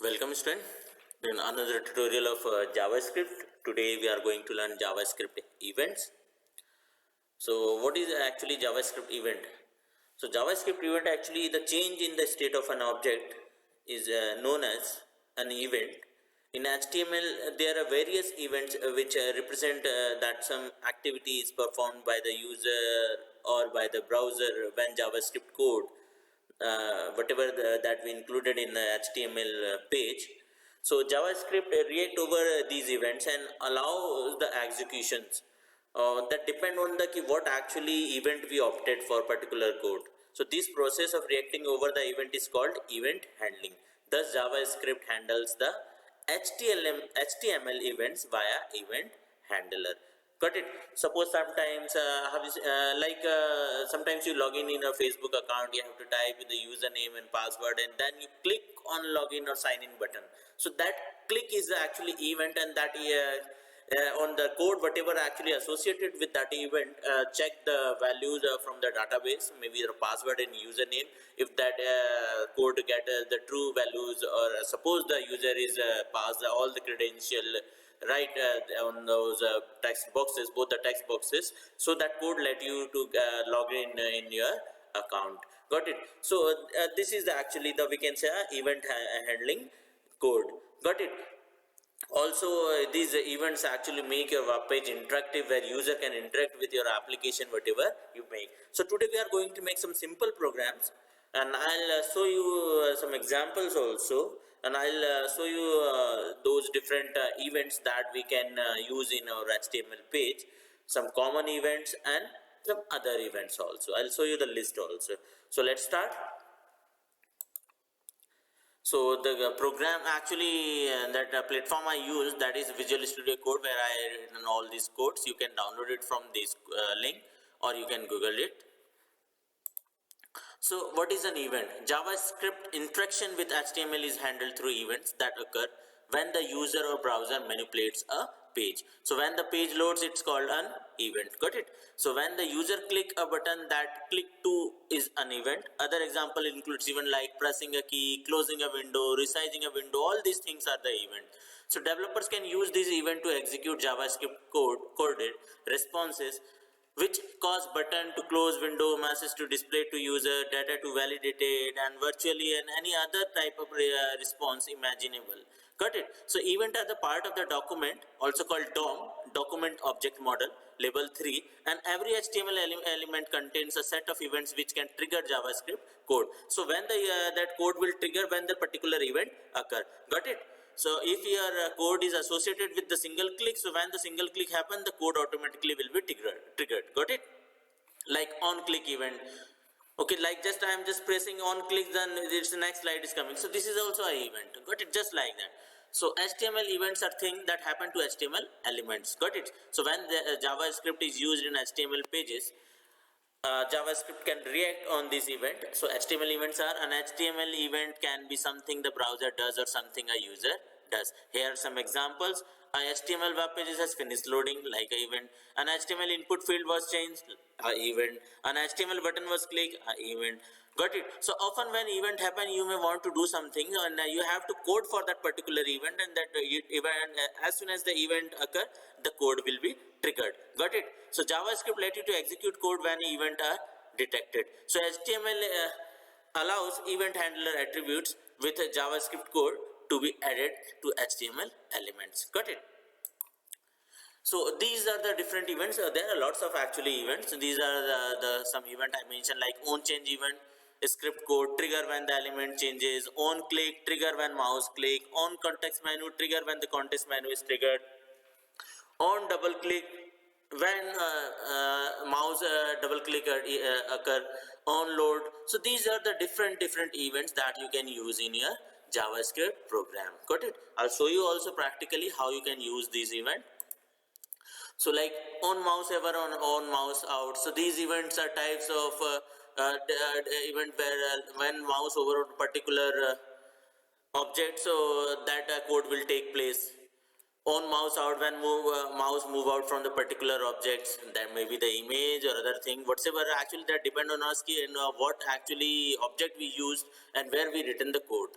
Welcome student in another tutorial of JavaScript. Today we are going to learn JavaScript events. So what is actually JavaScript event? So JavaScript event actually the change in the state of an object is known as an event. In HTML there are various events which represent that some activity is performed by the user or by the browser when JavaScript code whatever that we included in the HTML page. So JavaScript react over these events and allow the executions that depend on the what actually event we opted for particular code. So this process of reacting over the event is called event handling. Thus JavaScript handles the HTML events via event handler. Got it? Suppose sometimes sometimes you log in a Facebook account, you have to type in the username and password, and then you click on login or sign in button. So that click is actually event, and that on the code whatever actually associated with that event, check the values from the database, maybe the password and username. If that code get the true values, or suppose the user is passed all the credential right on those text boxes, both the text boxes, so that code let you to log in your account. Got it? So this is actually the we can say event handling code. Got it? Also these events actually make your web page interactive, where user can interact with your application whatever you make. So today we are going to make some simple programs, and I'll show you some examples also, and I'll show you those different events that we can use in our HTML page, some common events and some other events also. I'll show you the list also. So let's start. So the program actually that platform I use, that is Visual Studio Code, where I written all these codes. You can download it from this link, or you can Google it. So what is an event? JavaScript interaction with HTML is handled through events that occur when the user or browser manipulates a page. So when the page loads, it's called an event. Got it? So when the user click a button, that click to is an event. Other example includes even like pressing a key, closing a window, resizing a window. All these things are the event. So developers can use this event to execute JavaScript coded responses, which cause button to close window, message to display to user, data to validate it, and virtually and any other type of response imaginable. Got it? So event are the part of the document, also called DOM, document object model, label 3, and every HTML element contains a set of events which can trigger JavaScript code. So when the that code will trigger when the particular event occur. Got it? So if your code is associated with the single click, so when the single click happen, the code automatically will be triggered. Got it? Like on click event. Okay, like just I am just pressing on click, then its next slide is coming. So this is also an event. Got it? Just like that. So HTML events are things that happen to HTML elements. Got it? So when the JavaScript is used in HTML pages, JavaScript can react on this event. So HTML events are, an HTML event can be something the browser does or something a user does. Here are some examples. A HTML web page has finished loading, like an event. An HTML input field was changed, a event. An HTML button was clicked, a event. Got it? So often when event happen, you may want to do something, and you have to code for that particular event, and that event, as soon as the event occur, the code will be triggered. Got it? So JavaScript let you to execute code when event are detected. So HTML allows event handler attributes with a JavaScript code to be added to HTML elements. Got it? So these are the different events. There are lots of actually events. These are the some event I mentioned, like on change event, script code, trigger when the element changes, on click, trigger when mouse click, on context menu, trigger when the context menu is triggered, on double click when mouse double click occur, on load. So these are the different events that you can use in your JavaScript program. Got it? I'll show you also practically how you can use these events. So like on mouse ever, on mouse out. So these events are types of event where when mouse over a particular object, so that code will take place. On mouse out, when mouse move out from the particular objects, that may be the image or other thing, whatever actually that depend on us and what actually object we used and where we written the code.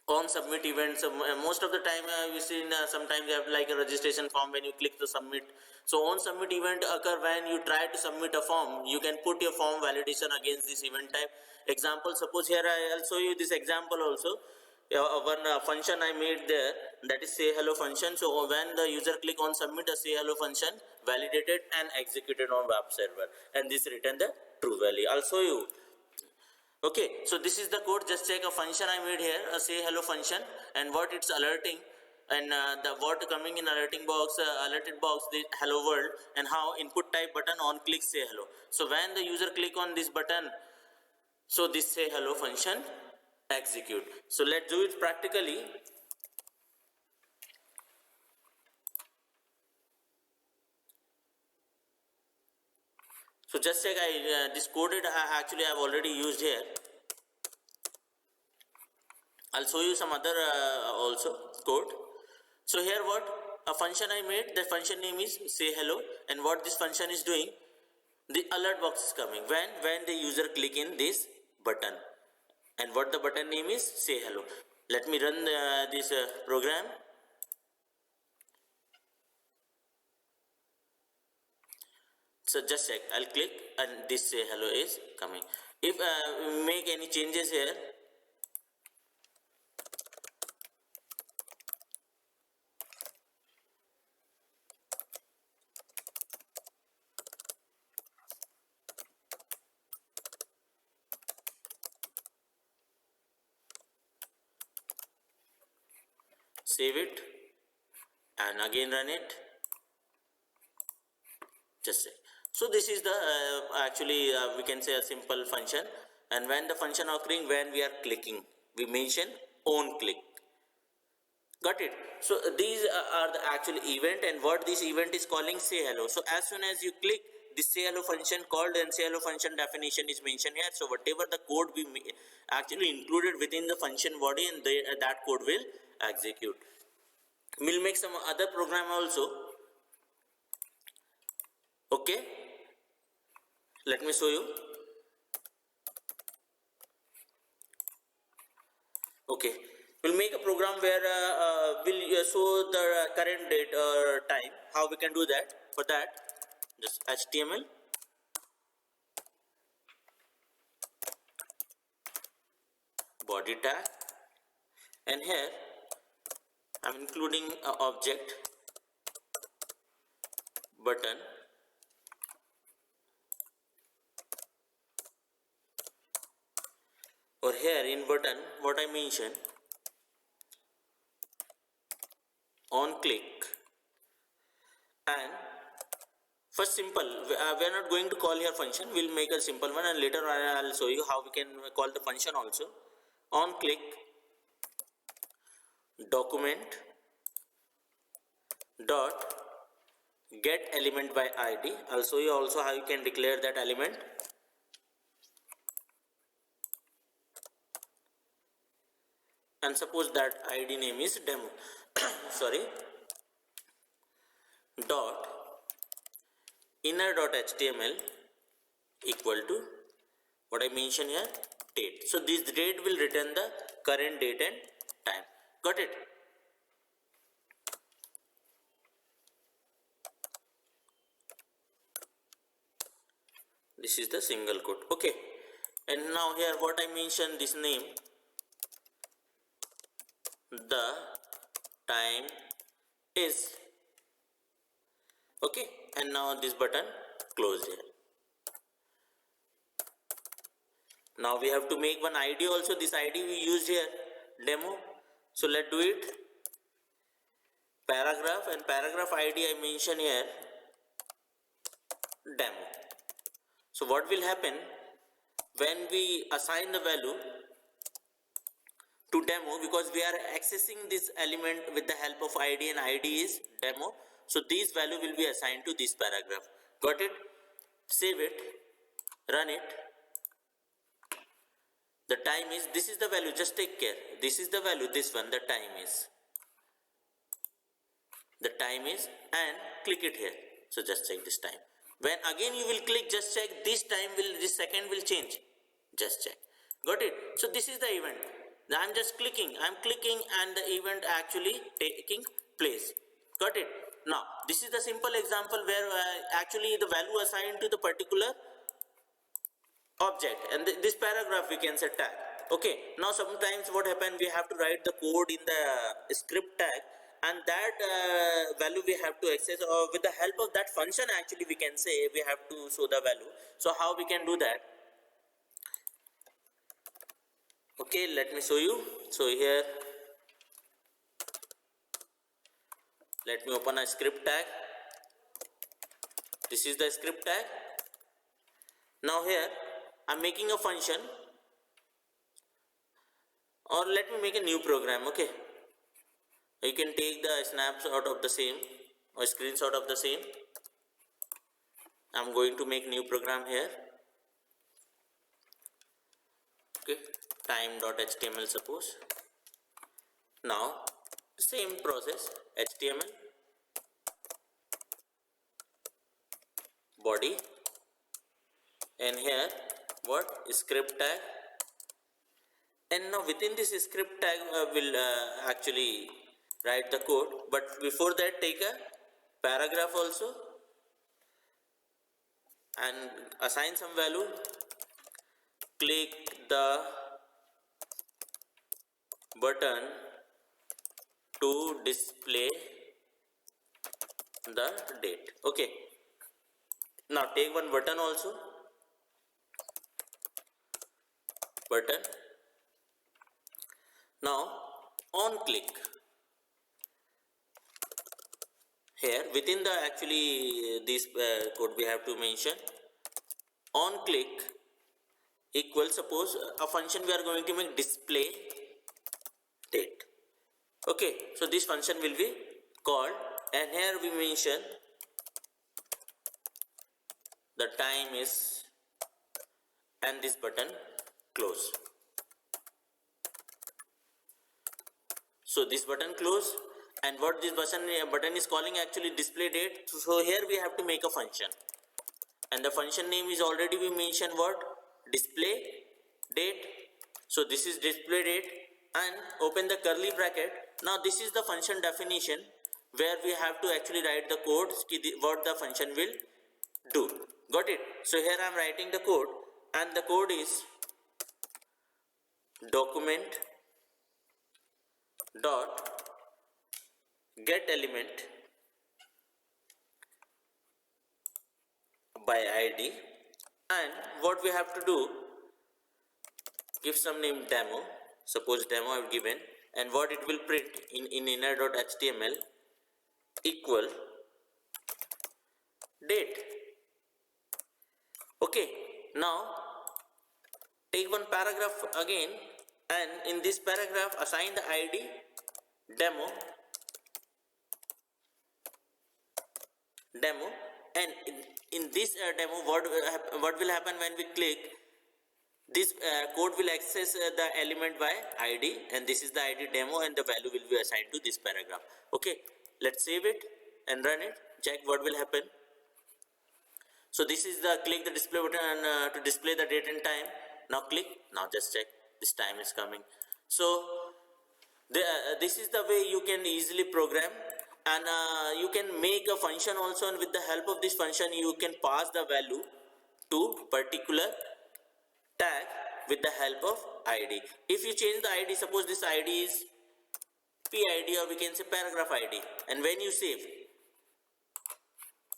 on submit events. Most of the time we see sometimes you have like a registration form. When you click to submit, so on submit event occur when you try to submit a form. You can put your form validation against this event type. Example, suppose here I'll show you this example also. One function I made there, that is say hello function. So when the user click on submit, the say hello function validated and executed on web server, and this return the true value. I'll show you. Okay, so this is the code. Just check a function I made here, a say hello function, and what it's alerting, and the what coming in alerting box, alerted box, the hello world, and how input type button on click say hello. So when the user click on this button, so this say hello function execute. So let's do it practically. So just check, I this coded actually I've already used here. I'll show you some other also code. So here what a function I made, the function name is say hello, and what this function is doing, the alert box is coming when the user click in this button, and what the button name is say hello. Let me run this program. So just check, I'll click and this say hello is coming. If make any changes here, save it and again run it. Just say. So this is the actually we can say a simple function, and when the function occurring when we are clicking, we mention on click. Got it? So these are the actual event, and what this event is calling say hello. So as soon as you click, this say hello function called, and say hello function definition is mentioned here. So whatever the code we actually included within the function body, and that code will execute. We'll make some other program also. Okay, let me show you. Okay, we'll make a program where we'll show the current date or time. How we can do that? For that, just HTML, body tag, and here I'm including an object button, or here in button what I mentioned on click. And first simple, we are not going to call here function, we'll make a simple one, and later I'll show you how we can call the function also. On click document dot get element by id. I'll show you also how you can declare that element. And suppose that id name is demo sorry, dot inner dot html equal to what I mentioned here, date. So this date will return the current date and time. Got it? This is the single quote. Okay, and now here what I mentioned, this name, the time is. Okay, and now this button close here. Now we have to make one id also. This id we used here, demo. So let's do it. Paragraph, and paragraph id I mention here, demo. So what will happen when we assign the value to demo, because we are accessing this element with the help of id, and id is demo, so this value will be assigned to this paragraph. Got it? Save it, run it. The time is, this is the value, just take care, this is the value, this one, the time is, and click it here. So just check this time. When again you will click, just check this time will, this second will change. Just check. Got it? So this is the event. I'm just clicking, and the event actually taking place. Got it? Now this is the simple example where actually the value assigned to the particular object, and this paragraph we can set tag. Okay, now sometimes what happen, we have to write the code in the script tag, and that value we have to access, or with the help of that function actually we can say we have to show the value. So how we can do that? Okay, let me show you. So here let me open a script tag. This is the script tag. Now here I'm making a function, or let me make a new program. Okay, you can take the snapshot of the same or screenshot of the same. I'm going to make new program here. Okay, time.html suppose. Now same process, HTML body, and here what, script tag. And now within this script tag will actually write the code, but before that take a paragraph also and assign some value. Click the button to display the date. Okay, now take one button also, button. Now on click, here within the actually this code we have to mention on click equal, suppose a function we are going to make display date. Okay, so this function will be called, and here we mention the time is, and this button close. So this button close, and what this button is calling actually display date. So here we have to make a function, and the function name is already we mentioned what, display date. So this is display date, and open the curly bracket. Now this is the function definition where we have to actually write the code what the function will do. Got it? So here I am writing the code, and the code is document dot get element by id, and what we have to do, give some name demo, suppose demo I have given, and what it will print in inner.html equal date. Okay, now take one paragraph again, and in this paragraph assign the id demo, and in this demo what will happen when we click this code will access the element by id, and this is the id demo, and the value will be assigned to this paragraph. Okay, let's save it and run it, check what will happen. So this is the click the display button to display the date and time. Now click, now just check, this time is coming. So this is the way you can easily program, and you can make a function also, and with the help of this function you can pass the value to particular tag with the help of id. If you change the id, suppose this id is PID, or we can say paragraph id, and when you save,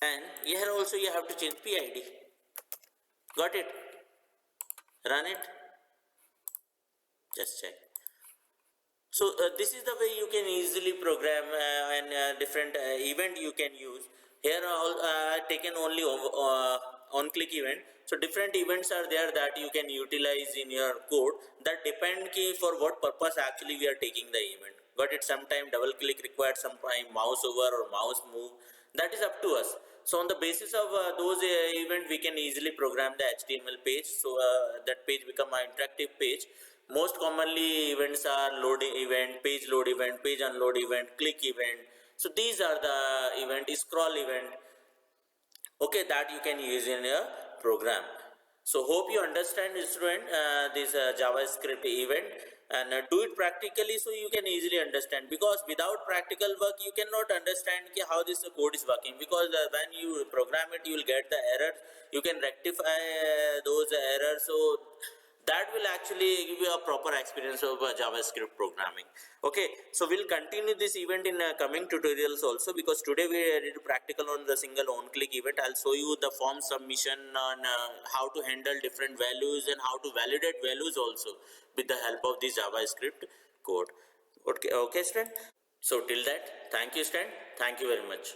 and here also you have to change PID. Got it? Run it, just check. So this is the way you can easily program and different event you can use. Here I taken only on click event. So different events are there that you can utilize in your code, that depend for what purpose actually we are taking the event. Got it? Sometime double click required, sometime mouse over or mouse move, that is up to us. So on the basis of those event we can easily program the HTML page, so that page become an interactive page. Most commonly events are load event, page load event, page unload event, click event. So these are the event, scroll event, okay, that you can use in your program. So hope you understand, student, this JavaScript event. and do it practically so you can easily understand, because without practical work you cannot understand how this code is working, because when you program it you will get the errors, you can rectify those errors, so that will actually give you a proper experience of JavaScript programming. Okay, so we'll continue this event in coming tutorials also, because today we did practical on the single on-click event. I'll show you the form submission on how to handle different values and how to validate values also with the help of this JavaScript code. Okay, student. So till that, thank you, student. Thank you very much.